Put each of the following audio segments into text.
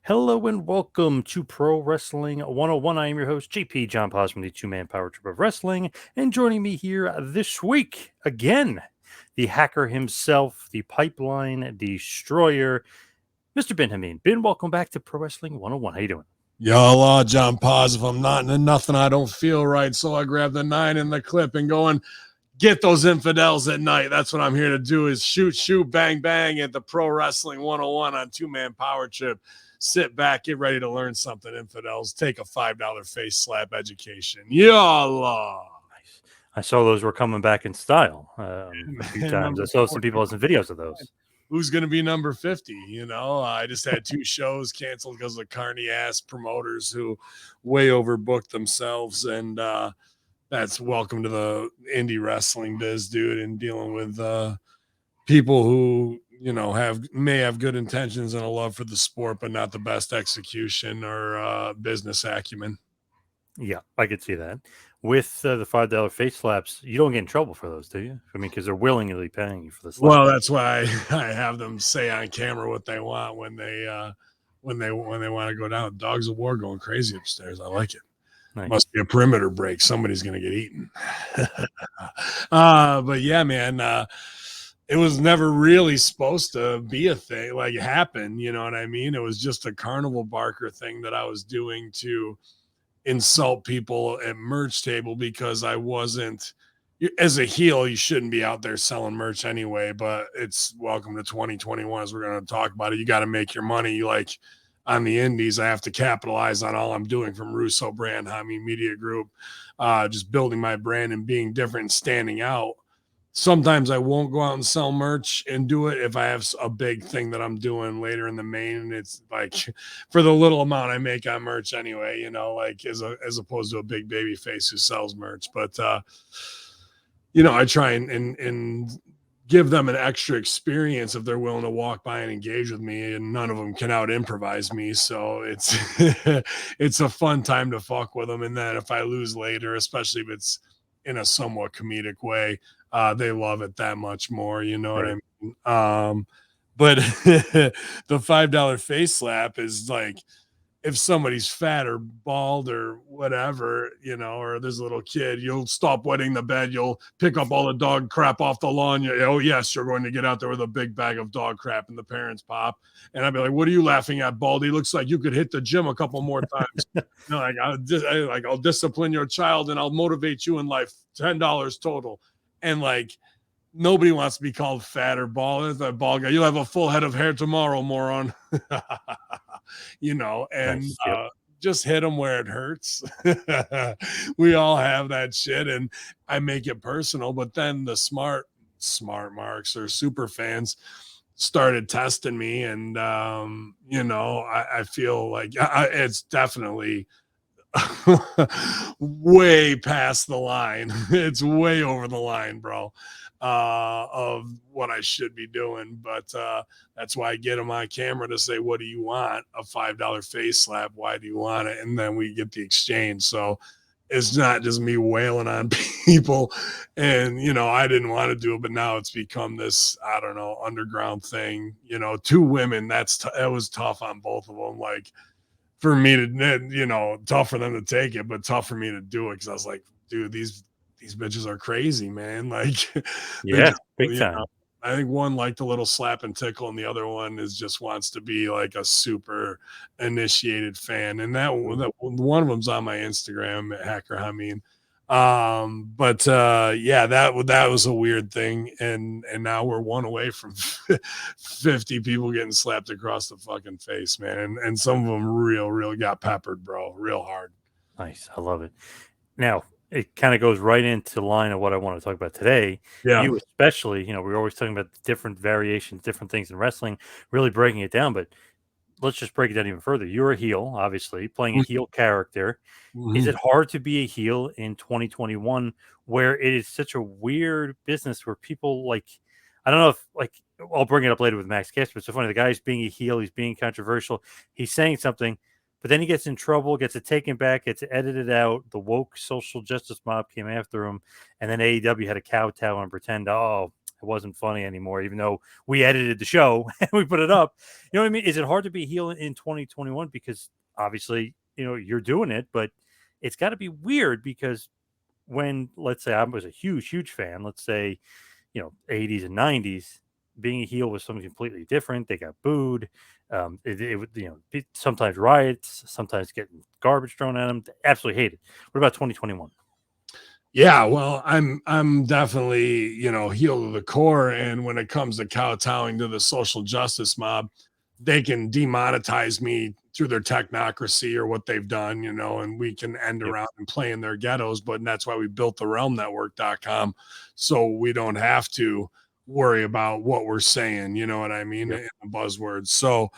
Hello and welcome to Pro Wrestling 101. I am your host, JP John Poz from the two-man power trip of wrestling. And joining me here this week, again, the hacker himself, the pipeline destroyer, Mr. Ben Hamin. Ben, welcome back to Pro Wrestling 101. How you doing? Y'all, John Poz, if I'm not into nothing, I don't feel right. So I grab the 9 in the clip and go and get those infidels at night. That's what I'm here to do is shoot, bang, bang at the Pro Wrestling 101 on two-man power trip. Sit back, get ready to learn something, infidels. Take a $5 face slap education. Y'all. Nice. I saw those were coming back in style a few times. I saw some people some videos of those. Who's going to be number 50? I just had 2 shows canceled because of carny ass promoters who way overbooked themselves. And that's welcome to the indie wrestling biz, dude, and dealing with people who, may have good intentions and a love for the sport, but not the best execution or business acumen. Yeah, I could see that. With the $5 face slaps, you don't get in trouble for those, do you? I mean, because they're willingly paying you for the slap. Well, that's why I have them say on camera what they want when they want to go down. Dogs of war going crazy upstairs. I like it. Nice. Must be a perimeter break. Somebody's going to get eaten. But yeah, man, it was never really supposed to be a thing, like happen. You know what I mean? It was just a carnival barker thing that I was doing to insult people at merch table because I wasn't, as a heel, you shouldn't be out there selling merch anyway, but it's welcome to 2021 as we're going to talk about it. You got to make your money. Like on the indies, I have to capitalize on all I'm doing from Russo brand, Hamin Media Group, just building my brand and being different and standing out. Sometimes I won't go out and sell merch and do it if I have a big thing that I'm doing later in the main. It's like for the little amount I make on merch anyway, like as opposed to a big baby face who sells merch. But I try and give them an extra experience if they're willing to walk by and engage with me, and none of them can out improvise me. So it's it's a fun time to fuck with them. And then if I lose later, especially if it's in a somewhat comedic way, they love it that much more. You know right. What I mean? But the $5 face slap is like, if somebody's fat or bald or whatever, or there's a little kid, you'll stop wetting the bed. You'll pick up all the dog crap off the lawn. Oh, yes, you're going to get out there with a big bag of dog crap, and the parents pop. And I'd be like, what are you laughing at, Baldy? Looks like you could hit the gym a couple more times. I'll discipline your child and I'll motivate you in life. $10 total. And like, nobody wants to be called fat or bald. That bald guy. You'll have a full head of hair tomorrow, moron. And nice. Just hit them where it hurts. We all have that shit, and I make it personal. But then the smart marks or super fans started testing me, and I feel like it's definitely way past the line. It's way over the line, bro, of what I should be doing. But that's why I get them on camera to say, what do you want? A $5 face slap. Why do you want it? And then we get the exchange. So it's not just me wailing on people. And, I didn't want to do it, but now it's become this, I don't know, underground thing. 2 women, that was tough on both of them. Like, for me to, tough for them to take it, but tough for me to do it. Cause I was like, dude, these bitches are crazy, man. Like, yeah, big time. I think one liked a little slap and tickle, and the other one just wants to be like a super initiated fan. And that one of them's on my Instagram at Hacker Hamin. That was a weird thing, and now we're one away from 50 people getting slapped across the fucking face, man, and some of them real got peppered, bro, real hard. Nice. I love it. Now it kind of goes right into the line of what I want to talk about today. Yeah, you especially, we're always talking about different variations, different things in wrestling, really breaking it down, but let's just break it down even further. You're a heel, obviously, playing a heel character. Mm-hmm. Is it hard to be a heel in 2021 where it is such a weird business where people I don't know if I'll bring it up later with Max Caster, but it's so funny. The guy's being a heel, he's being controversial, he's saying something, but then he gets in trouble, gets it taken back, gets edited out. The woke social justice mob came after him, and then AEW had to kowtow and pretend, oh, It wasn't funny anymore, even though we edited the show and we put it up. You know what I mean? Is it hard to be heel in 2021? Because obviously, you're doing it, but it's got to be weird because when, let's say, I was a huge fan, let's say, 80s and 90s, being a heel was something completely different. They got booed. It would, sometimes riots, sometimes getting garbage thrown at them. Absolutely hate it. What about 2021? Yeah, well, I'm definitely, heel to the core. And when it comes to kowtowing to the social justice mob, they can demonetize me through their technocracy or what they've done, and we can end Yep. around and play in their ghettos. But that's why we built the realmnetwork.com. So we don't have to worry about what we're saying, you know what I mean? Yep. In the buzzwords. So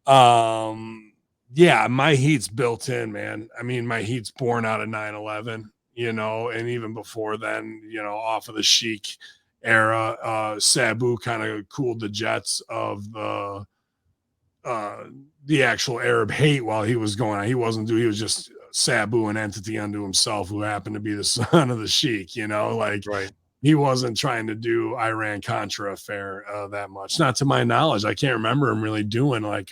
yeah, my heat's built in, man. I mean, my heat's born out of 9/11, and even before then, off of the Chic era. Sabu kind of cooled the jets of the actual Arab hate while he was going on. He was just Sabu, an entity unto himself who happened to be the son of the Sheik, like Right. he wasn't trying to do Iran Contra affair that much. Not to my knowledge. I can't remember him really doing like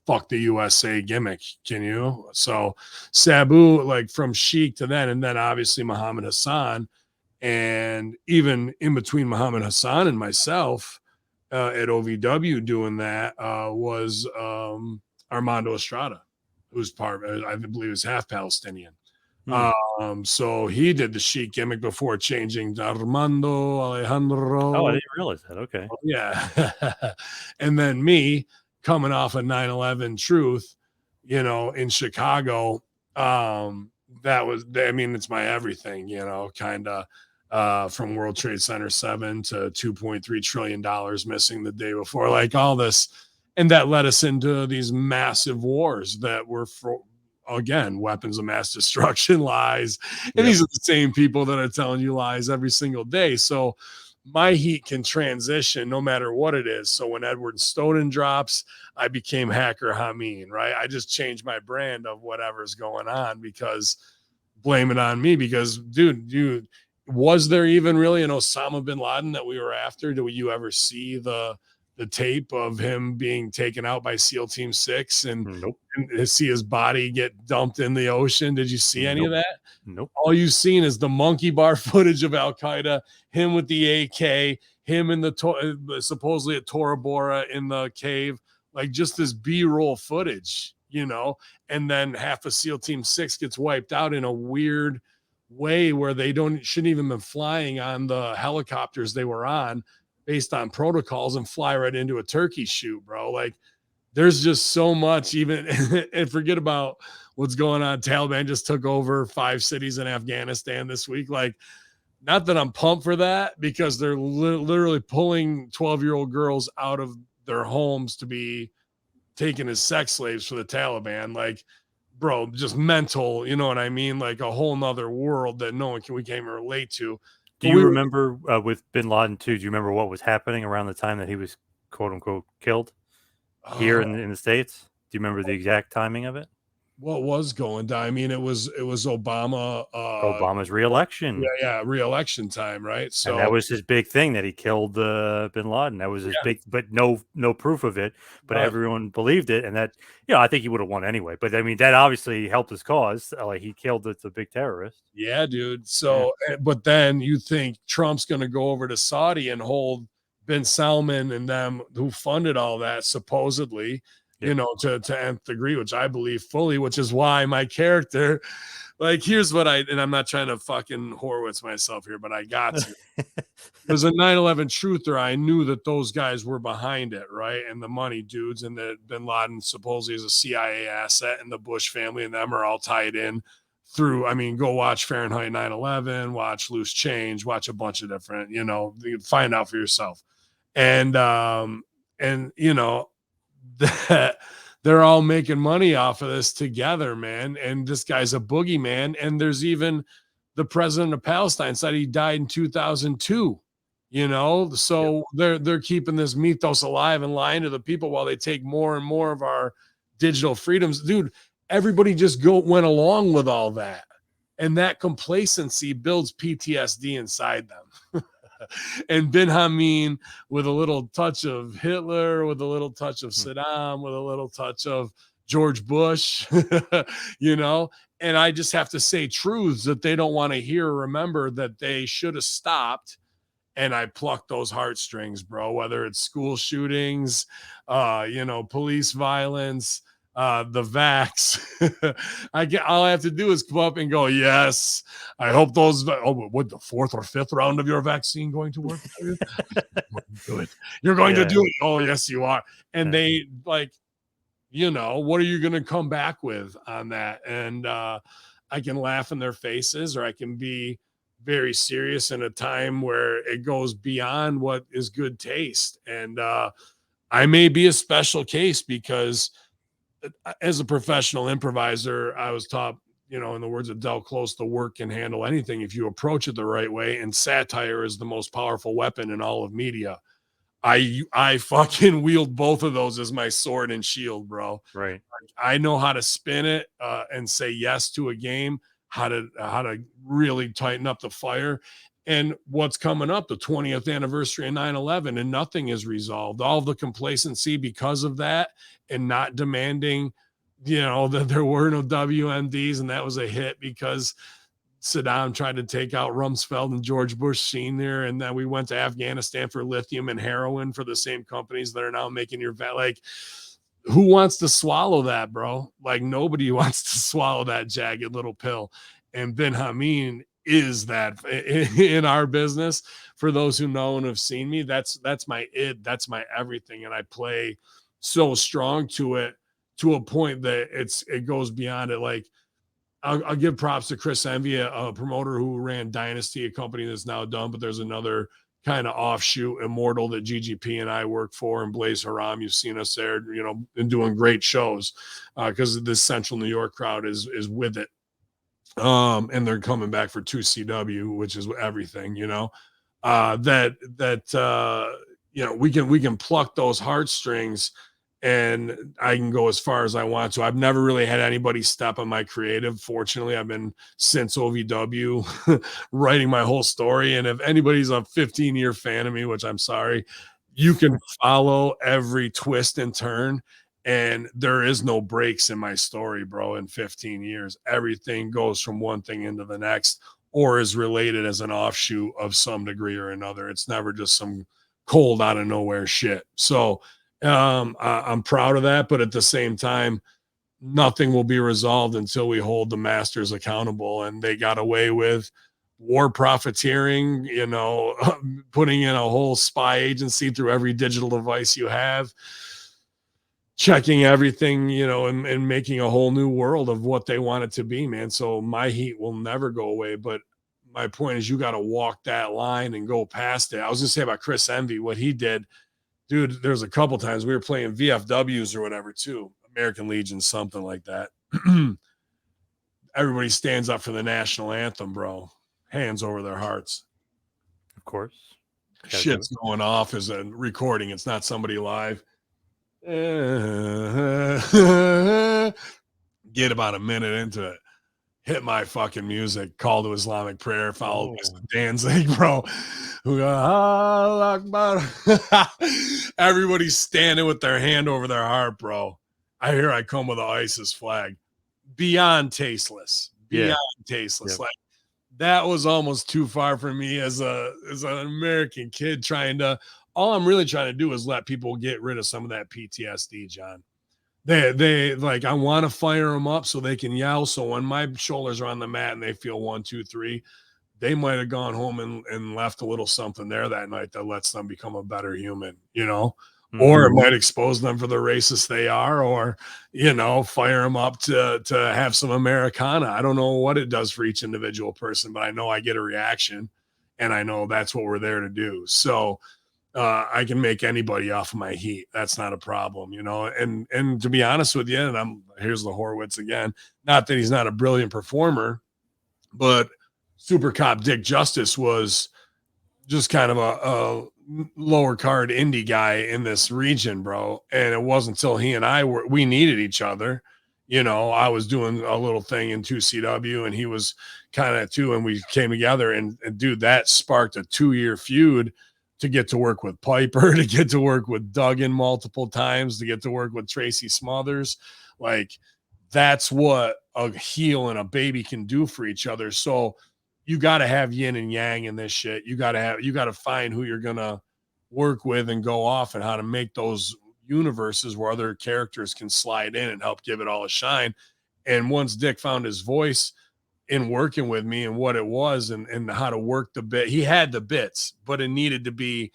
fuck the USA gimmick. Can you? So Sabu, like from Sheik to then, and then obviously Muhammad Hassan. And even in between Muhammad Hassan and myself, at OVW doing that was Armando Estrada, who's I believe, is half Palestinian. Hmm. So he did the Sheik gimmick before changing to Armando Oh, I Alejandro. didn't realize that. Okay. Yeah. And then me coming off of 9/11 Truth, in Chicago. I mean, it's my everything, kind of from World Trade Center 7 to $2.3 trillion missing the day before, like all this. And that led us into these massive wars that were again, weapons of mass destruction, lies. And Yep. these are the same people that are telling you lies every single day. So my heat can transition no matter what it is. So when Edward Snowden drops, I became Hacker Hamin, right? I just changed my brand of whatever's going on because blame it on me because, dude, was there even really an Osama bin Laden that we were after? Did you ever see the tape of him being taken out by SEAL Team 6 and Nope. see his body get dumped in the ocean? Did you see any of Nope. that? Nope. All you've seen is the monkey bar footage of Al Qaeda, him with the AK, him in the supposedly at Tora Bora in the cave, like just this B-roll footage, and then half of SEAL Team 6 gets wiped out in a weird way where they shouldn't even been flying on the helicopters they were on based on protocols and fly right into a turkey shoot, bro. Like there's just so much even and forget about what's going on. Taliban just took over 5 cities in Afghanistan this week. Like, not that I'm pumped for that because they're literally pulling 12-year-old girls out of their homes to be taken as sex slaves for the Taliban. Like, bro, just mental, you know what I mean? Like a whole nother world that we can't even relate to. Do you remember with Bin Laden too? Do you remember what was happening around the time that he was quote unquote killed here in the States? Do you remember the exact timing of it? What was going down? I mean, it was Obama. Obama's reelection. Yeah, reelection time, right? And So that was his big thing that he killed Bin Laden. That was his big, but no proof of it. But everyone believed it, and that I think he would have won anyway. But I mean, that obviously helped his cause. Like he killed the big terrorist. Yeah, dude. So, but then you think Trump's going to go over to Saudi and hold bin Salman and them who funded all that supposedly, to nth degree, which I believe fully, which is why my character, like, here's what and I'm not trying to fucking Horowitz myself here, but I got to. As a 9/11 truther, I knew that those guys were behind it, right? And the money dudes, and that bin Laden supposedly is a CIA asset, and the Bush family and them are all tied in through. I mean, go watch Fahrenheit 9/11, watch Loose Change, watch a bunch of different, you can find out for yourself. And that they're all making money off of this together, man. And this guy's a boogeyman. And there's even the president of Palestine said he died in 2002. So they're keeping this mythos alive and lying to the people while they take more and more of our digital freedoms. Dude, everybody just went along with all that. And that complacency builds PTSD inside them. And bin Hamin with a little touch of Hitler, with a little touch of Saddam, with a little touch of George Bush, you know, and I just have to say truths that they don't want to hear or remember that they should have stopped. And I pluck those heartstrings, bro, whether it's school shootings, police violence, the vax. All I have to do is come up and go, yes, I hope would the fourth or fifth round of your vaccine going to work for you? Good. You're going to do it. Oh, yes, you are. And they like, what are you going to come back with on that? And I can laugh in their faces, or I can be very serious in a time where it goes beyond what is good taste. And I may be a special case because as a professional improviser, I was taught, in the words of Del Close, the work can handle anything if you approach it the right way. And satire is the most powerful weapon in all of media. I fucking wield both of those as my sword and shield, bro. Right. I know how to spin it and say yes to a game, how to really tighten up the fire. And what's coming up, the 20th anniversary of 9/11, and nothing is resolved. All the complacency because of that, and not demanding, that there were no WMDs, and that was a hit because Saddam tried to take out Rumsfeld and George Bush Sr. And then we went to Afghanistan for lithium and heroin for the same companies that are now making your like, who wants to swallow that, bro? Like, nobody wants to swallow that jagged little pill. And bin Hamin is that in our business. For those who know and have seen me, that's my that's my everything. And I play so strong to it, to a point that it goes beyond it. Like, I'll give props to Chris Envy, a promoter who ran Dynasty, a company that's now done, but there's another kind of offshoot, Immortal, that GGP and I work for, and Blaze Haram. You've seen us there, and doing great shows because this Central New York crowd is with it. And they're coming back for 2CW, which is everything, we can pluck those heartstrings, and I can go as far as I want to. I've never really had anybody step on my creative. Fortunately, I've been, since OVW, writing my whole story. And if anybody's a 15-year fan of me, which I'm sorry, you can follow every twist and turn. And there is no breaks in my story, bro. In 15 years, everything goes from one thing into the next, or is related as an offshoot of some degree or another. It's never just some cold out of nowhere shit. So I'm proud of that, but at the same time, nothing will be resolved until we hold the masters accountable. And they got away with war profiteering, putting in a whole spy agency through every digital device you have, checking everything, and making a whole new world of what they want it to be, man. So my heat will never go away. But my point is, you got to walk that line and go past it. I was going to say about Chris Envy, what he did, dude, there's a couple times we were playing VFWs or whatever too, American Legion, something like that. Everybody stands up for the national anthem, bro. Hands over their hearts. Of course. Shit's going off as a recording. It's not somebody live. Get about a minute into it. Hit my fucking music, call to Islamic prayer, followed by some Danzig, bro. Everybody's standing with their hand over their heart, bro. I come with an ISIS flag. Beyond tasteless. Tasteless. Like, that was almost too far for me as an American kid trying to. All I'm really trying to do is let people get rid of some of that PTSD, John. They like, I want to fire them up so they can yell. So when my shoulders are on the mat and they feel 1, 2, 3, they might have gone home and left a little something there that night that lets them become a better human, or it might expose them for the racist they are, or, fire them up to have some Americana. I don't know what it does for each individual person, but I know I get a reaction, and I know that's what we're there to do. So I can make anybody off of my heat. That's not a problem, and to be honest with you, and here's the Horowitz again, not that he's not a brilliant performer, but Super Cop Dick Justice was just kind of a lower card indie guy in this region, bro. And it wasn't until he and we needed each other. You know, I was doing a little thing in 2CW and he was kind of too, and we came together and dude, that sparked a 2-year feud to get to work with Piper, to get to work with Duggan multiple times, to get to work with Tracy Smothers. Like, that's what a heel and a baby can do for each other. So you got to have yin and yang in this shit. You got to find who you're going to work with and go off, and how to make those universes where other characters can slide in and help give it all a shine. And once Dick found his voice in working with me and what it was, and how to work the bit, he had the bits, but it needed to be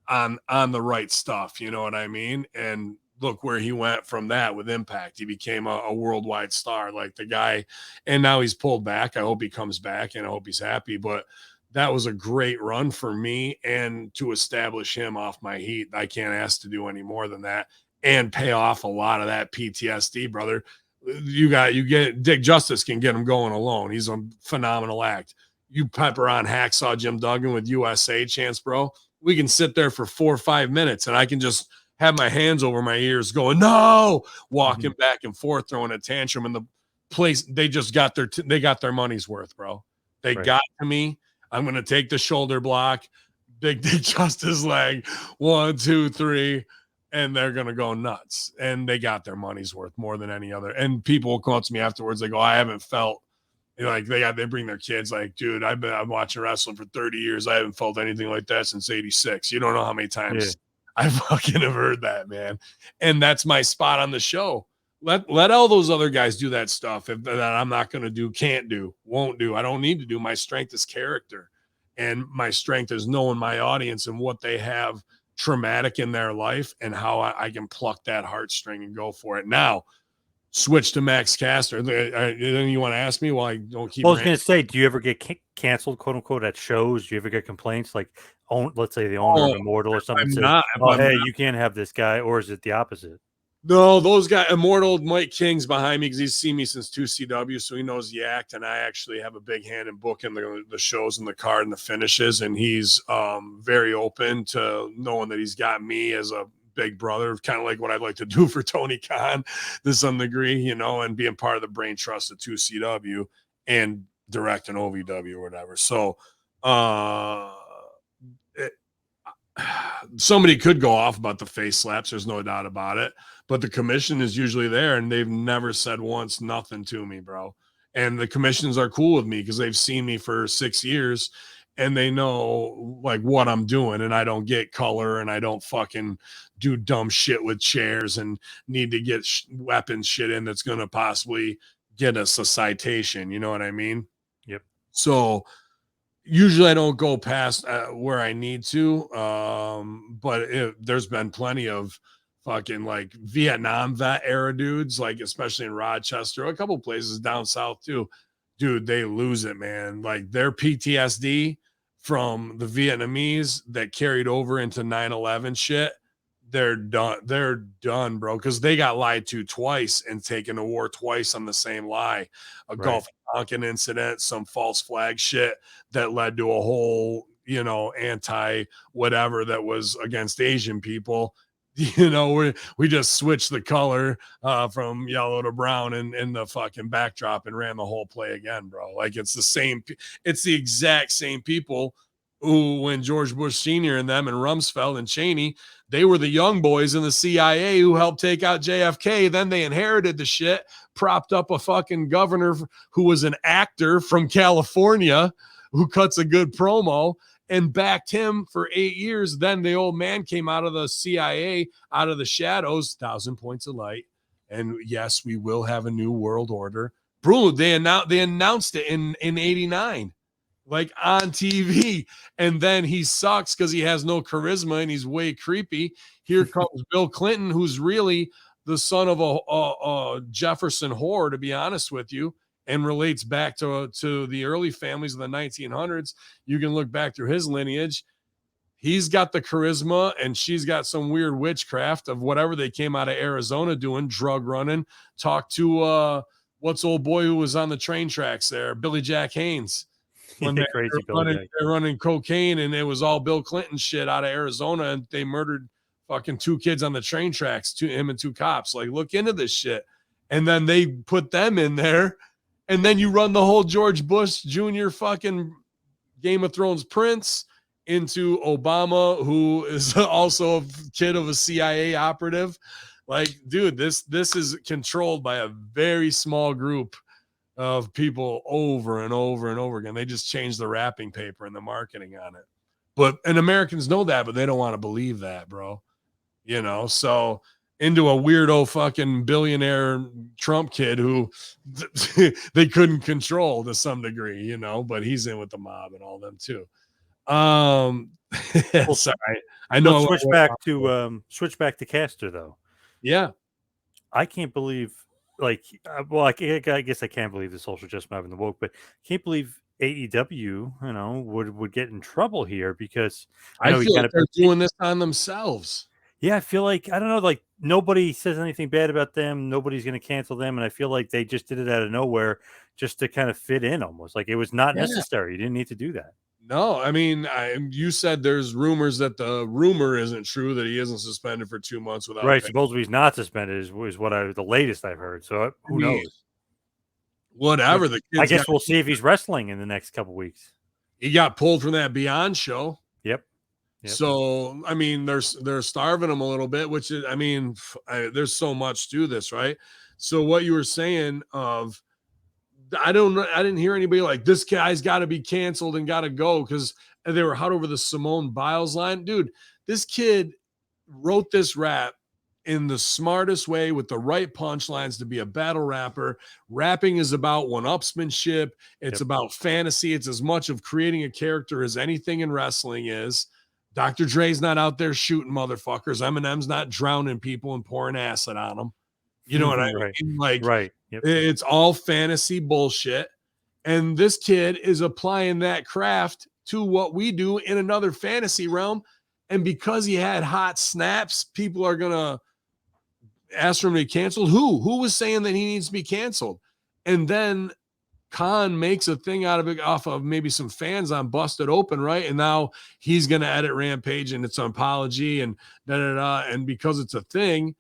on the right stuff. You know what I mean? And look where he went from that with Impact. He became a worldwide star, like the guy, and now he's pulled back. I hope he comes back and I hope he's happy. But that was a great run for me, and to establish him off my heat, I can't ask to do any more than that, and pay off a lot of that PTSD, brother. You get Dick Justice can get him going alone. He's a phenomenal act. You pepper on Hacksaw Jim Duggan with USA Chance, bro. We can sit there for 4 or 5 minutes and I can just have my hands over my ears going, no, walking back and forth, throwing a tantrum in the place. They just got their money's worth, bro. They got to me. I'm going to take the shoulder block, Big Dick Justice leg, 1, 2, 3, and they're going to go nuts. And they got their money's worth more than any other. And people will come up to me afterwards. They go, I haven't felt, like, they bring their kids, like, dude, I'm watching wrestling for 30 years. I haven't felt anything like that since 86. You don't know how many times I fucking have heard that, man. And that's my spot on the show. Let all those other guys do that stuff that I'm not going to do, can't do, won't do. I don't need to do. My strength is character, and my strength is knowing my audience and what they have traumatic in their life, and how I can pluck that heartstring and go for it. Now, switch to Max Caster. Anything you want to ask me while I don't keep? Well, I was going to say, do you ever get canceled, quote unquote, at shows? Do you ever get complaints, like, let's say the owner of Immortal or something says, "Oh, hey, you can't have this guy," or is it the opposite? No, those guys, Immortal Mike King's behind me because he's seen me since 2CW, so he knows the act, and I actually have a big hand in booking the shows and the card and the finishes, and he's very open to knowing that he's got me as a big brother, kind of like what I'd like to do for Tony Khan to some degree, you know, and being part of the brain trust of 2CW and directing OVW or whatever. So somebody could go off about the face slaps, there's no doubt about it, but the commission is usually there, and they've never said once nothing to me, bro. And the commissions are cool with me because they've seen me for 6 years, and they know, like, what I'm doing, and I don't get color, and I don't fucking do dumb shit with chairs and need to get weapons shit in that's going to possibly get us a citation. You know what I mean? Yep. So usually I don't go past where I need to. But there's been plenty of fucking, like, Vietnam vet era dudes, like, especially in Rochester, a couple places down south too. Dude, they lose it, man. Like, their PTSD from the Vietnamese that carried over into 9/11 shit, they're done. They're done, bro, because they got lied to twice and taken to war twice on the same lie. A Gulf of Tonkin incident, some false flag shit that led to a whole, you know, anti whatever that was against Asian people. You know, we just switched the color from yellow to brown in the fucking backdrop and ran the whole play again, bro. Like, it's the exact same people who, when George Bush Sr. and them and Rumsfeld and Cheney, they were the young boys in the CIA who helped take out JFK. Then they inherited the shit, propped up a fucking governor who was an actor from California who cuts a good promo, and backed him for 8 years. Then the old man came out of the CIA, out of the shadows, 1,000 points of light. And yes, we will have a new world order. Bro, they announced it in 89, like, on TV. And then he sucks because he has no charisma and he's way creepy. Here comes Bill Clinton, who's really the son of a Jefferson whore, to be honest with you, and relates back to the early families of the 1900s. You can look back through his lineage. He's got the charisma, and she's got some weird witchcraft of whatever they came out of Arizona doing, drug running. Talk to what's old boy who was on the train tracks there, Billy Jack Haynes. When they're running cocaine, and it was all Bill Clinton shit out of Arizona, and they murdered fucking 2 kids on the train tracks, him and 2 cops. Like, look into this shit. and then they put them in there, and then you run the whole George Bush Jr. fucking Game of Thrones prince into Obama, who is also a kid of a CIA operative. Like, dude, this is controlled by a very small group of people over and over and over again. They just change the wrapping paper and the marketing on it. And Americans know that, but they don't want to believe that, bro. You know, so into a weirdo fucking billionaire Trump kid who they couldn't control to some degree, you know, but he's in with the mob and all them too. Well, sorry. I know. Let's switch back to Caster though. Yeah. I can't believe, like, well, I guess I can't believe the social justice movement and the woke, but I can't believe AEW, you know, would get in trouble here because I feel like they're doing this on themselves. Yeah, I feel like, I don't know, like nobody says anything bad about them. Nobody's going to cancel them. And I feel like they just did it out of nowhere just to kind of fit in almost. Like it was not necessary. You didn't need to do that. No, I mean, you said there's rumors that the rumor isn't true, that he isn't suspended for 2 months without Right. pay. Supposedly he's not suspended is what the latest I've heard. So who knows? Whatever. I guess we'll see if he's wrestling in the next couple weeks. He got pulled from that Beyond show. Yep. So, I mean, they're starving him a little bit, which is, I mean, there's so much to this, right? So what you were saying of, I didn't hear anybody like, this guy's got to be canceled and got to go, because they were hot over the Simone Biles line. Dude, this kid wrote this rap in the smartest way with the right punchlines to be a battle rapper. Rapping is about one-upsmanship. It's about fantasy. It's as much of creating a character as anything in wrestling is. Dr. Dre's not out there shooting motherfuckers. Eminem's not drowning people and pouring acid on them. You know what I mean? Like, right. Yep. It's all fantasy bullshit. And this kid is applying that craft to what we do in another fantasy realm. And because he had hot snaps, people are going to ask for him to be canceled. Who was saying that he needs to be canceled? And then Khan makes a thing out of it off of maybe some fans on Busted Open, right? And now he's going to edit Rampage and it's an apology and da-da-da. And because it's a thing,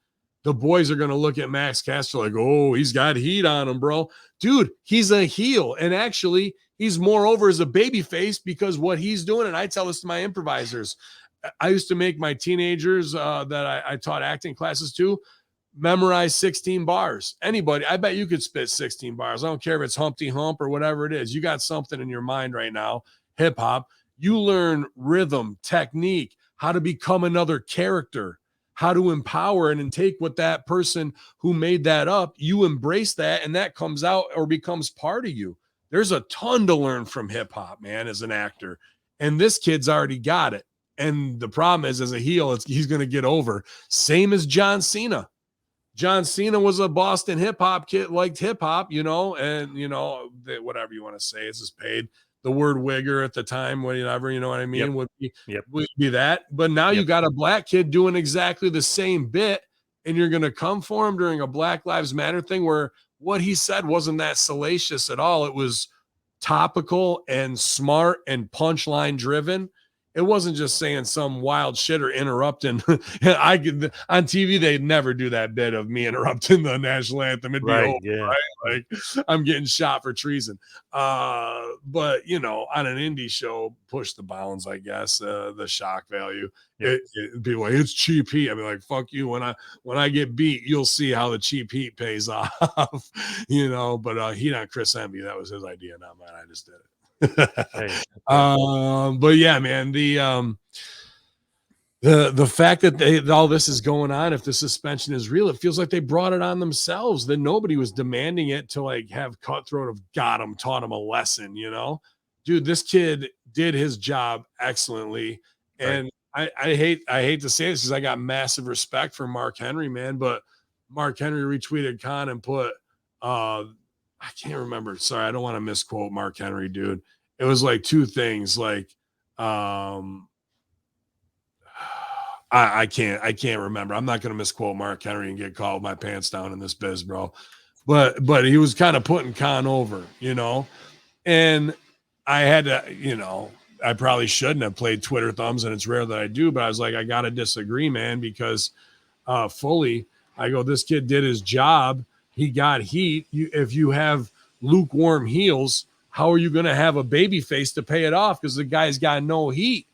the boys are going to look at Max Caster like, oh, he's got heat on him, bro. Dude, he's a heel. And actually, he's more over as a baby face because what he's doing, and I tell this to my improvisers, I used to make my teenagers that I taught acting classes to memorize 16 bars. Anybody, I bet you could spit 16 bars. I don't care if it's Humpty Hump or whatever it is. You got something in your mind right now, hip hop. You learn rhythm, technique, how to become another character, how to empower and take what that person who made that up, you embrace that, and that comes out or becomes part of you. There's a ton to learn from hip hop, man, as an actor. And this kid's already got it. And the problem is, as a heel, he's going to get over. Same as John Cena. John Cena was a Boston hip hop kid, liked hip hop, you know, and, you know, whatever you want to say, it's just paid. The word wigger at the time, whatever, you know what I mean, would be that. But now you got a black kid doing exactly the same bit, and you're going to come for him during a Black Lives Matter thing where what he said wasn't that salacious at all. It was topical and smart and punchline driven. It wasn't just saying some wild shit or interrupting. I could on TV, they'd never do that bit of me interrupting the national anthem. It'd be over, right? Like I'm getting shot for treason. But you know, on an indie show, push the bounds, I guess. The shock value. People like, it's cheap heat. I mean, like, fuck you. When I get beat, you'll see how the cheap heat pays off. You know, but heat on Chris Envy, that was his idea, not mine. I just did it. But yeah, man, the fact that all this is going on, if the suspension is real, it feels like they brought it on themselves, that nobody was demanding it to like have Cutthroat have got him, taught him a lesson, you know. Dude, this kid did his job excellently. And I hate to say this because I got massive respect for Mark Henry, man, but Mark Henry retweeted Khan and put I can't remember. Sorry, I don't want to misquote Mark Henry, dude. It was like two things. Like, I can't remember. I'm not going to misquote Mark Henry and get called my pants down in this biz, bro. But he was kind of putting Khan over, you know. And I had to, you know, I probably shouldn't have played Twitter thumbs, and it's rare that I do. But I was like, I got to disagree, man, because fully, I go, this kid did his job. he got heat. If you have lukewarm heels, how are you going to have a baby face to pay it off? Because the guy's got no heat,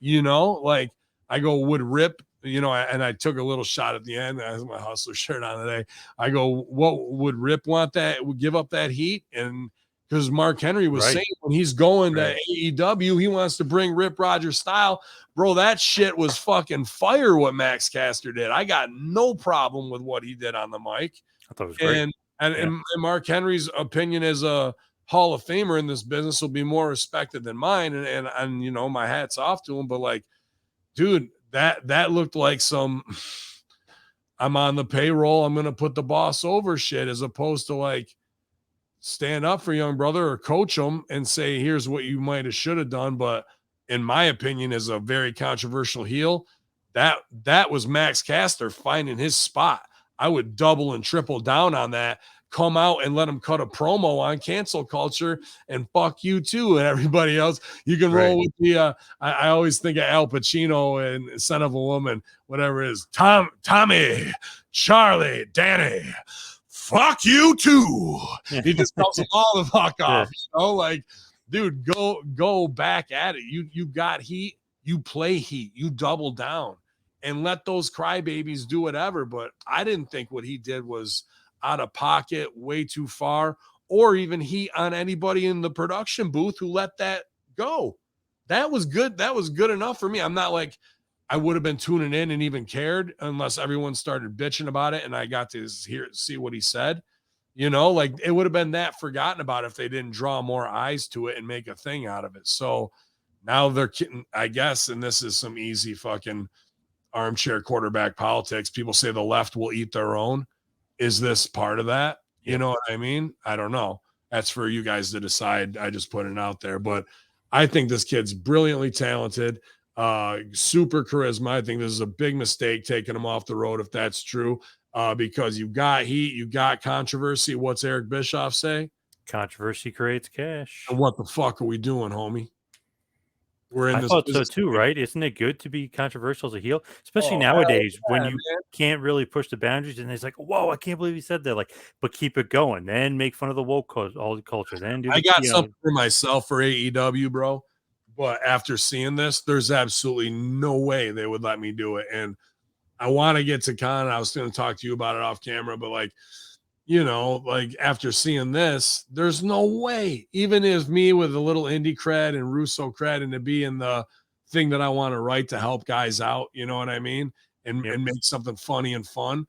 like I go, would Rip, and I took a little shot at the end. I have my Hustler shirt on today. I go, what would Rip want that? Would give up that heat? And because Mark Henry was saying when he's going to AEW, he wants to bring Rip Rogers style. Bro, that shit was fucking fire what Max Caster did. I got no problem with what he did on the mic. I thought it was great. And Mark Henry's opinion as a Hall of Famer in this business will be more respected than mine. And my hat's off to him. But like, dude, that looked like some I'm on the payroll, I'm gonna put the boss over shit, as opposed to like stand up for young brother or coach him and say, here's what you might have should have done. But in my opinion, is a very controversial heel. That was Max Caster finding his spot. I would double and triple down on that. Come out and let him cut a promo on cancel culture and fuck you too and everybody else. You can roll with the I always think of Al Pacino and Son of a Woman, whatever it is. Tommy, Charlie, Danny, fuck you too. He just tells them all the fuck off. Like, dude, go back at it. You got heat, you play heat, you double down and let those crybabies do whatever. But I didn't think what he did was out of pocket, way too far, or even heat on anybody in the production booth who let that go. That was good. That was good enough for me. I'm not like I would have been tuning in and even cared unless everyone started bitching about it and I got to see what he said. Like it would have been that forgotten about if they didn't draw more eyes to it and make a thing out of it. So now they're kidding, I guess, and this is some easy fucking armchair quarterback politics. People say the left will eat their own. Is this part of that? You know what I mean? I don't know. That's for you guys to decide. I just put it out there. But I think this kid's brilliantly talented, super charisma. I think this is a big mistake taking him off the road if that's true, because you got heat, you got controversy. What's Eric Bischoff say? Controversy creates cash. And what the fuck are we doing, homie? We're in I thought so too, right? Isn't it good to be controversial as a heel, especially nowadays when you can't really push the boundaries? And it's like, whoa, I can't believe he said that. Like, but keep it going. Then make fun of the woke all the culture. Then do. I got something for myself for AEW, bro. But after seeing this, there's absolutely no way they would let me do it. And I want to get to Con. I was going to talk to you about it off camera, but like after seeing this, there's no way, even if me with a little indie cred and Russo cred and to be in the thing that I want to write to help guys out, you know what I mean? And make something funny and fun.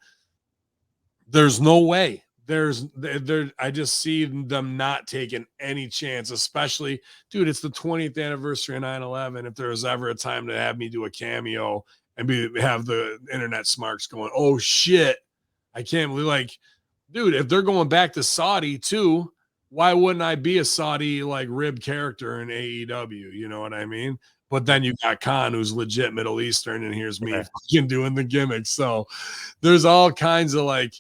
There's no way. I just see them not taking any chance, especially, dude, it's the 20th anniversary of 9/11. If there was ever a time to have me do a cameo and have the internet smarks going, oh shit, I can't believe, like, dude, if they're going back to Saudi too, why wouldn't I be a Saudi like rib character in AEW? You know what I mean? But then you got Khan, who's legit Middle Eastern, and here's me fucking doing the gimmicks. So there's all kinds of like,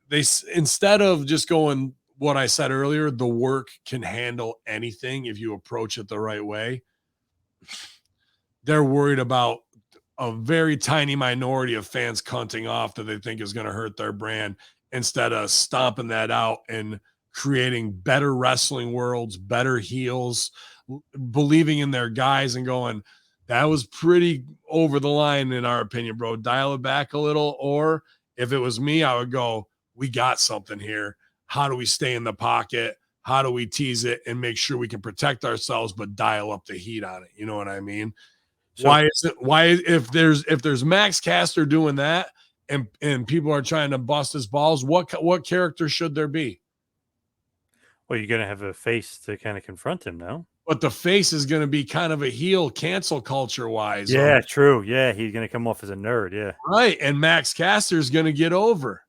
instead of just going what I said earlier, the work can handle anything if you approach it the right way. They're worried about a very tiny minority of fans cunting off that they think is going to hurt their brand, instead of stomping that out and creating better wrestling worlds, better heels, believing in their guys and going, that was pretty over the line in our opinion, bro. Dial it back a little. Or if it was me, I would go, we got something here. How do we stay in the pocket? How do we tease it and make sure we can protect ourselves, but dial up the heat on it? You know what I mean? So, if there's Max Caster doing that and people are trying to bust his balls, what character should there be? Well, you're going to have a face to kind of confront him now. But the face is going to be kind of a heel cancel culture wise. Yeah, true. Yeah, he's going to come off as a nerd. Yeah. Right. And Max Caster is going to get over.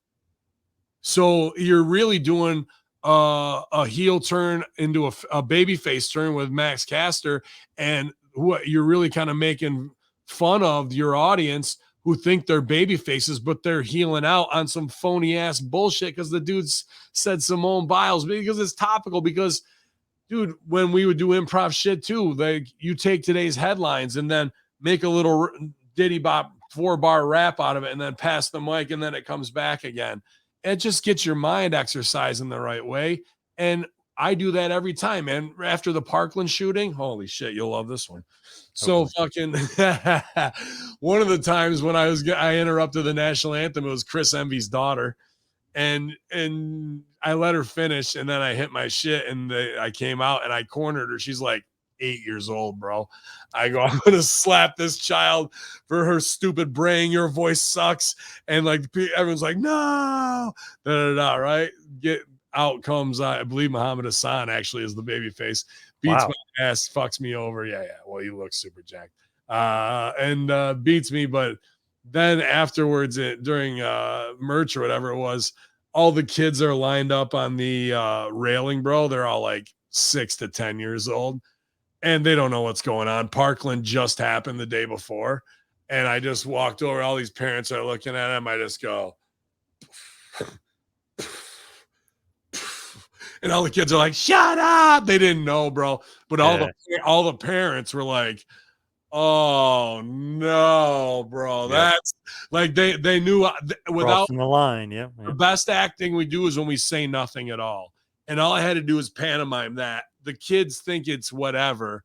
So you're really doing a heel turn into a baby face turn with Max Caster, and what you're really kind of making fun of your audience who think they're baby faces, but they're healing out on some phony ass bullshit because the dude's said Simone Biles, because it's topical. Because, dude, when we would do improv shit too, like you take today's headlines and then make a little ditty bop 4-bar rap out of it and then pass the mic and then it comes back again. It just gets your mind exercising the right way. And I do that every time, man. After the Parkland shooting, holy shit, you'll love this one. So Hopefully. fucking one of the times when I interrupted the national anthem, it was Chris Envy's daughter, and I let her finish, and then I hit my shit, and I came out and I cornered her. She's like 8 years old, bro. I go, I'm gonna slap this child for her stupid braying. Your voice sucks, and like everyone's like, no, da da da. Right? Get out comes I believe Muhammad Hassan actually is the baby face, beats Wow. my ass, fucks me over. Yeah, yeah. Well, he looks super jacked, and beats me, but then afterwards during merch or whatever it was, all the kids are lined up on the railing, bro. They're all like 6 to 10 years old, and they don't know what's going on. Parkland just happened the day before, and I just walked over. All these parents are looking at him. I just go, and all the kids are like, "Shut up!" They didn't know, bro. But Yeah. all the parents were like, "Oh no, bro!" Yep. That's like they knew without Crossing the line. Yep. the Yep. best acting we do is when we say nothing at all. And all I had to do was pantomime that. The kids think it's whatever.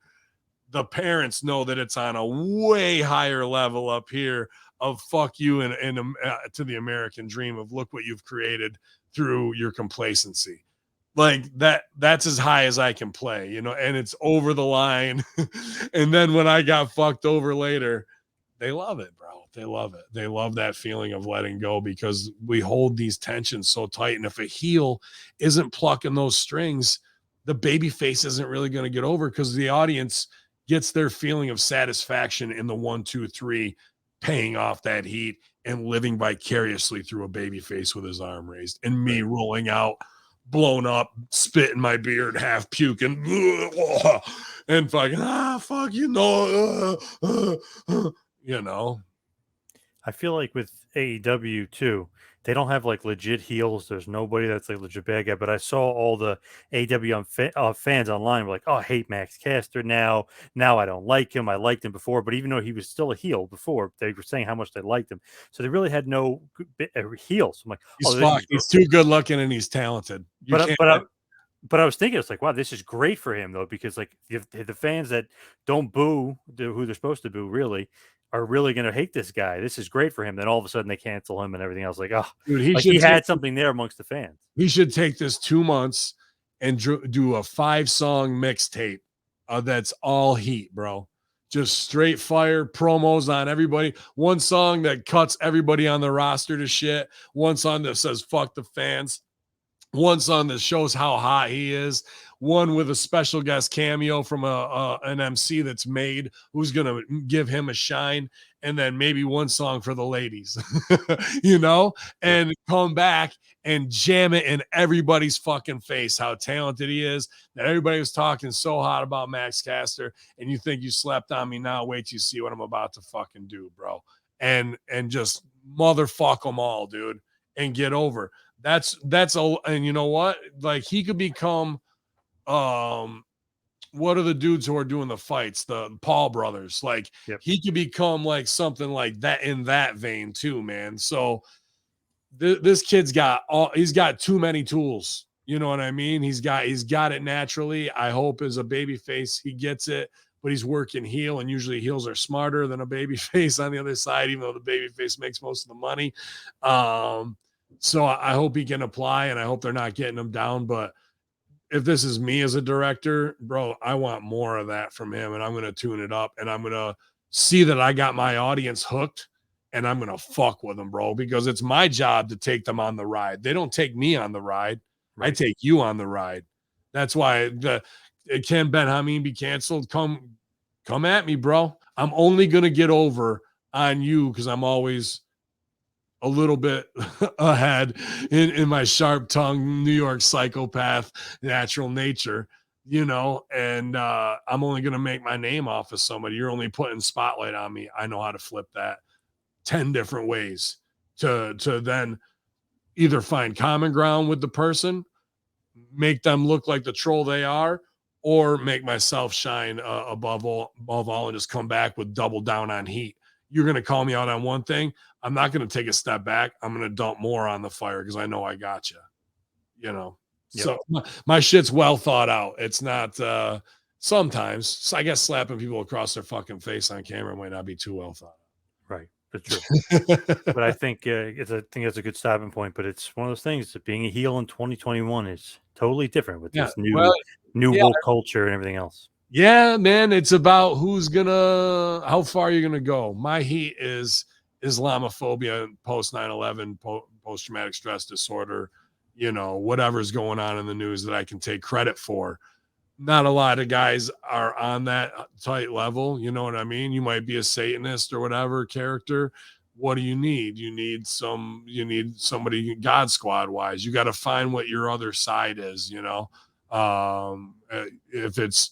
The parents know that it's on a way higher level up here of fuck you and to the American dream of look what you've created through your complacency. Like that's as high as I can play, you know, and it's over the line. And then when I got fucked over later, they love it, bro. They love it. They love that feeling of letting go because we hold these tensions so tight. And if a heel isn't plucking those strings, the baby face isn't really going to get over because the audience gets their feeling of satisfaction in the 1, 2, 3, paying off that heat and living vicariously through a baby face with his arm raised and me Right. rolling out, blown up, spit in my beard, half puking, and fucking, fuck you, no, you know. I feel like with AEW too, they don't have like legit heels. There's nobody that's like legit bad guy. But I saw all the AEW fans online were like, "Oh, I hate Max Caster now. Now I don't like him. I liked him before, but even though he was still a heel before, they were saying how much they liked him. So they really had no heels. I'm like, He's oh, this is fucked. He's too good looking and he's talented. You but can't. but I was thinking it's like, wow, this is great for him though, because like if the fans that don't boo who they're supposed to boo really are really going to hate this guy. This is great for him. Then all of a sudden they cancel him and everything else. Like, oh, Dude, like he had something there amongst the fans. he should take this 2 months and do a 5-song mixtape that's all heat, bro. Just straight fire promos on everybody. One song that cuts everybody on the roster to shit. One song that says fuck the fans. One song that shows how hot he is, one with a special guest cameo from an MC that's made who's gonna give him a shine, and then maybe one song for the ladies, you know, Yep. and come back and jam it in everybody's fucking face how talented he is. That everybody was talking so hot about Max Caster, and you think you slept on me now? Wait till you see what I'm about to fucking do, bro, and just motherfuck them all, dude, and get over. That's a, and you know what? Like he could become what are the dudes who are doing the fights? The Paul brothers. Like Yep. he could become like something like that in that vein too, man. So this kid's he's got too many tools. You know what I mean? He's got it naturally. I hope as a baby face he gets it, but he's working heel, and usually heels are smarter than a baby face on the other side, even though the baby face makes most of the money. So I hope he can apply, and I hope they're not getting him down. But if this is me as a director, bro, I want more of that from him, and I'm going to tune it up, and I'm going to see that I got my audience hooked, and I'm going to fuck with them, bro, because it's my job to take them on the ride. They don't take me on the ride. I Right. take you on the ride. That's why can Ben Hamin be canceled? Come at me, bro. I'm only going to get over on you because I'm always a little bit ahead in my sharp tongue New York psychopath natural nature, you know, and I'm only going to make my name off of somebody. You're only putting spotlight on me. I know how to flip that 10 different ways to then either find common ground with the person, make them look like the troll they are, or make myself shine above all and just come back with double down on heat. you're going to call me out on one thing. I'm not going to take a step back. I'm going to dump more on the fire because I know I got you. You know, Yep. so my shit's well thought out. It's not. Sometimes I guess slapping people across their fucking face on camera might not be too well thought Right. That's true. out. But I think that's a good stopping point. But it's one of those things that being a heel in 2021 is totally different with Yeah. this Well, new yeah. woke culture and everything else. Yeah, man. It's about how far you're gonna go. My heat is Islamophobia post 9/11, post traumatic stress disorder. You know, whatever's going on in the news that I can take credit for. Not a lot of guys are on that tight level. You know what I mean? You might be a Satanist or whatever character. What do you need? You need somebody God Squad wise. You got to find what your other side is, you know. If it's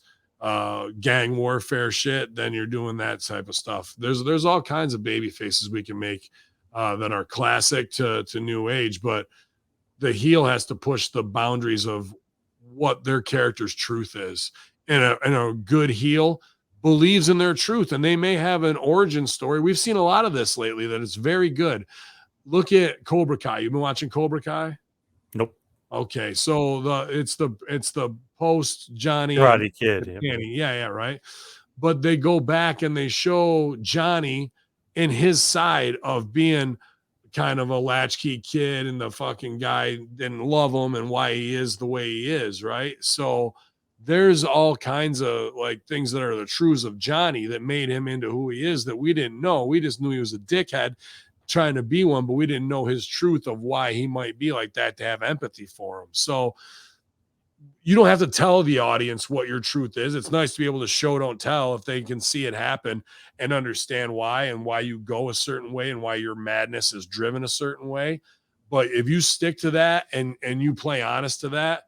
gang warfare shit, then you're doing that type of stuff. There's all kinds of baby faces we can make that are classic to new age, but the heel has to push the boundaries of what their character's truth is. And a good heel believes in their truth, and they may have an origin story. We've seen a lot of this lately that it's very good. Look at Cobra Kai. You've been watching Cobra Kai? Nope. Okay, so it's the post Johnny and Karate Kid. Yep. yeah, right. But they go back and they show Johnny in his side of being kind of a latchkey kid and the fucking guy didn't love him and why he is the way he is, right? So there's all kinds of like things that are the truths of Johnny that made him into who he is that we didn't know. We just knew he was a dickhead trying to be one, but we didn't know his truth of why he might be like that to have empathy for him. So you don't have to tell the audience what your truth is. It's nice to be able to show, don't tell, if they can see it happen and understand why and why you go a certain way and why your madness is driven a certain way. But if you stick to that and you play honest to that,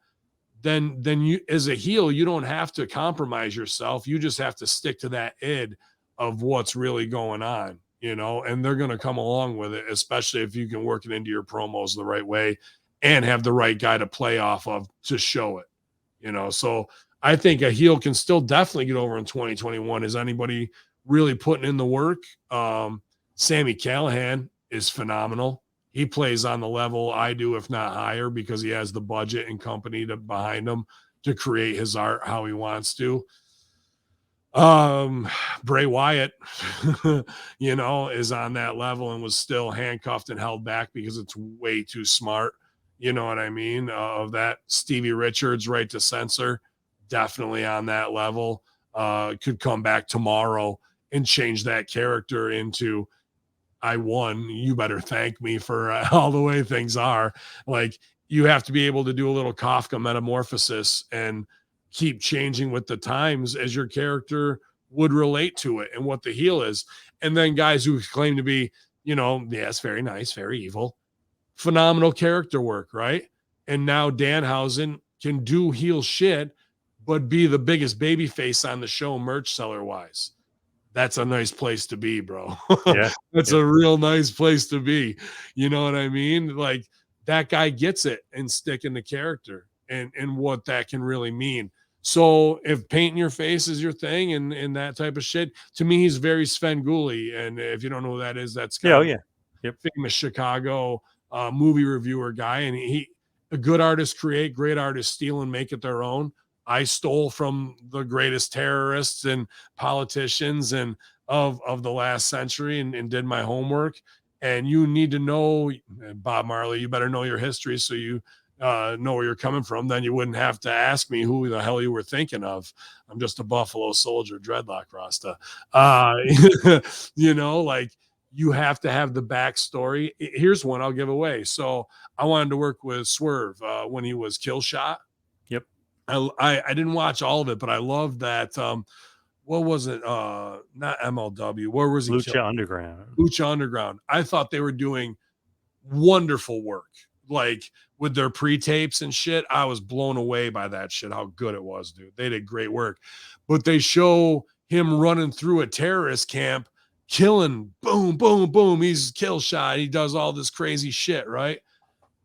then you, as a heel, you don't have to compromise yourself. You just have to stick to that id of what's really going on, you know, and they're going to come along with it, especially if you can work it into your promos the right way and have the right guy to play off of to show it. You know, so I think a heel can still definitely get over in 2021. Is anybody really putting in the work? Sammy Callahan is phenomenal. He plays on the level I do, if not higher, because he has the budget and company behind him to create his art how he wants to. Bray Wyatt, you know, is on that level and was still handcuffed and held back because it's way too smart. You know what I mean? Of that Stevie Richards right to censor, definitely on that level. Could come back tomorrow and change that character into I won. You better thank me for all the way things are. Like you have to be able to do a little Kafka metamorphosis and keep changing with the times as your character would relate to it and what the heel is. And then guys who claim to be, you know, yes, very nice, very evil, phenomenal character work, right? And now Danhausen can do heel shit, but be the biggest baby face on the show merch seller wise. That's a nice place to be, bro. Yeah. That's a real nice place to be. You know what I mean? Like that guy gets it and sticking the character and what that can really mean. So if painting your face is your thing and that type of shit, to me, he's very Sven Gulli. And if you don't know who that is, that's kind of Yep. famous Chicago movie reviewer guy. And he, a good artist create, great artists steal and make it their own. I stole from the greatest terrorists and politicians and of the last century and did my homework. And you need to know, Bob Marley, you better know your history so you know where you're coming from. Then you wouldn't have to ask me who the hell you were thinking of. I'm just a Buffalo Soldier dreadlock Rasta. You know, like you have to have the backstory. Here's one I'll give away. So I wanted to work with Swerve when he was Killshot. Yep. I didn't watch all of it, but I loved that. What was it? Not MLW. Where was he? Lucha Underground. Lucha Underground. I thought they were doing wonderful work, like with their pre-tapes and shit. I was blown away by that shit. How good it was, dude. They did great work, but they show him running through a terrorist camp, killing, boom, boom, boom. He's kill shot. He does all this crazy shit, right?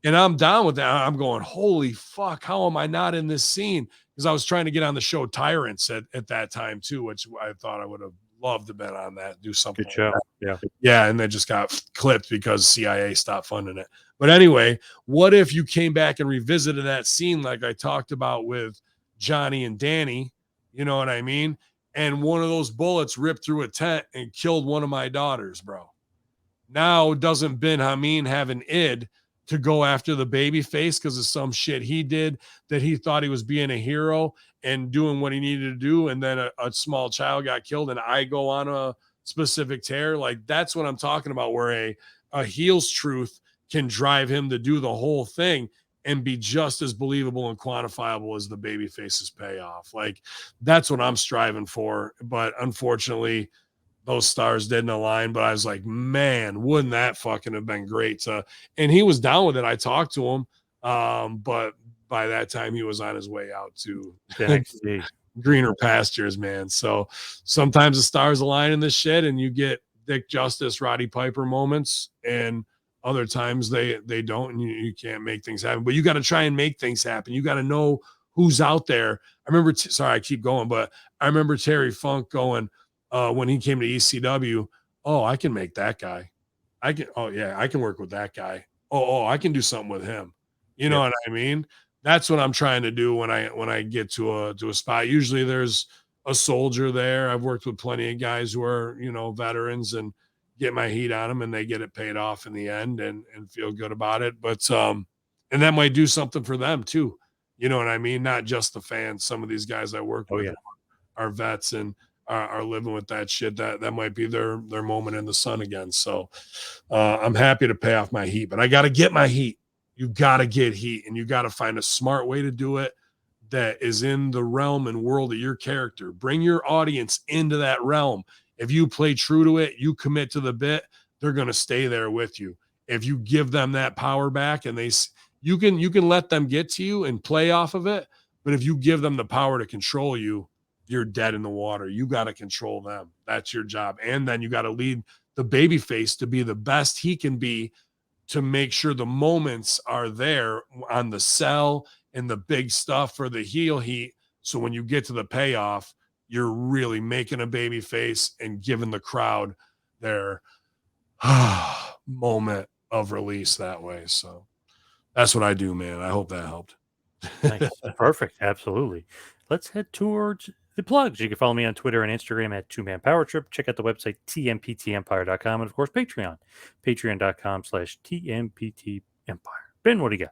And I'm down with that. I'm going, holy fuck, how am I not in this scene? Because I was trying to get on the show Tyrants at that time too, which I thought I would have love to bet on that. Do something Good like show. that. Yeah. Yeah, and they just got clipped because CIA stopped funding it. But anyway, what if you came back and revisited that scene like I talked about with Johnny and Danny? You know what I mean? And one of those bullets ripped through a tent and killed one of my daughters, bro. Now doesn't Ben Hamin have an id to go after the baby face because of some shit he did that he thought he was being a hero and doing what he needed to do, and then a small child got killed, and I go on a specific tear? Like, that's what I'm talking about, where a heel's truth can drive him to do the whole thing and be just as believable and quantifiable as the baby face's payoff. Like, that's what I'm striving for. But unfortunately, those stars didn't align. But I was like, man, wouldn't that fucking have been great to, and he was down with it. I talked to him. But by that time he was on his way out to NXT. greener pastures, man. So sometimes the stars align in this shit and you get Dick Justice, Roddy Piper moments, and other times they don't, and you can't make things happen. But you got to try and make things happen. You got to know who's out there. I remember, sorry, I keep going, but I remember Terry Funk going when he came to ECW. Oh, I can make that guy. I can. Oh yeah, I can work with that guy. Oh, I can do something with him. You know what I mean? That's what I'm trying to do when I get to a spot. Usually there's a soldier there. I've worked with plenty of guys who are, veterans, and get my heat on them and they get it paid off in the end and feel good about it. But and that might do something for them too. You know what I mean? Not just the fans. Some of these guys I work with are vets and are living with that shit. That might be their moment in the sun again. So I'm happy to pay off my heat, but I got to get my heat. You got to get heat, and you got to find a smart way to do it that is in the realm and world of your character. Bring your audience into that realm. If you play true to it, you commit to the bit, they're going to stay there with you. If you give them that power back, and you can let them get to you and play off of it, but if you give them the power to control you, you're dead in the water. You got to control them. That's your job. And then you got to lead the baby face to be the best he can be, to make sure the moments are there on the sell and the big stuff for the heel heat. So when you get to the payoff, you're really making a baby face and giving the crowd their moment of release that way. So that's what I do, man. I hope that helped. Nice. Perfect. Absolutely. Let's head towards the plugs. You can follow me on Twitter and Instagram at 2Man Power Trip. Check out the website, tmptempire.com. And of course, Patreon, patreon.com/tmptempire. Ben, what do you got?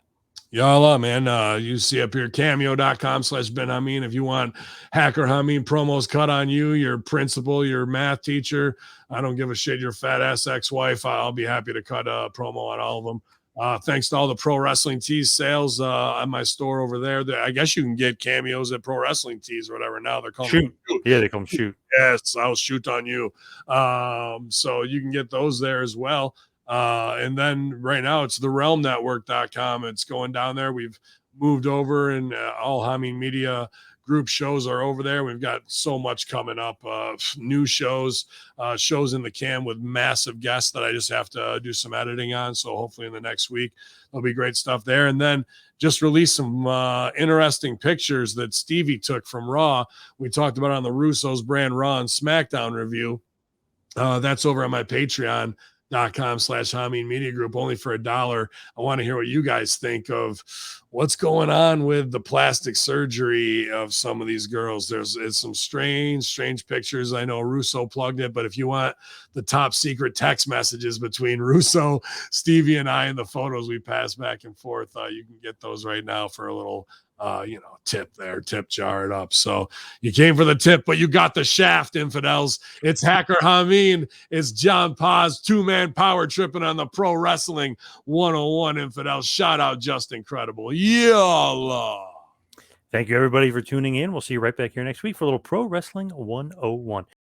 Yalla, man. You see up here, cameo.com/Ben Hamin. If you want Hacker Hamin promos cut on you, your principal, your math teacher, I don't give a shit, your fat ass ex-wife, I'll be happy to cut a promo on all of them. Thanks to all the Pro Wrestling Tees sales on my store over there. I guess you can get cameos at Pro Wrestling Tees or whatever. Now they're calling Shoot. Yeah, they call them Shoot. Yes, I'll shoot on you. So you can get those there as well. And then right now it's the Relm Network.com. It's going down there. We've moved over, and all Hamin Media Group shows are over there. We've got so much coming up, new shows in the can with massive guests that I just have to do some editing on. So hopefully in the next week, there'll be great stuff there. And then just released some interesting pictures that Stevie took from Raw. We talked about it on the Russo's Brand Raw and SmackDown review. That's over on my Patreon.com/Hamin Media Group, only for $1. I want to hear what you guys think of what's going on with the plastic surgery of some of these girls. It's some strange pictures. I know Russo plugged it, but if you want the top secret text messages between Russo, Stevie, and I, and the photos we pass back and forth, you can get those right now for a little tip jar it up. So you came for the tip, but you got the shaft, infidels. It's Hacker Hamin. It's John Poz, 2-man power tripping on the Pro Wrestling 101, infidels. Shout out, just incredible. Yalla. Thank you, everybody, for tuning in. We'll see you right back here next week for a little Pro Wrestling 101.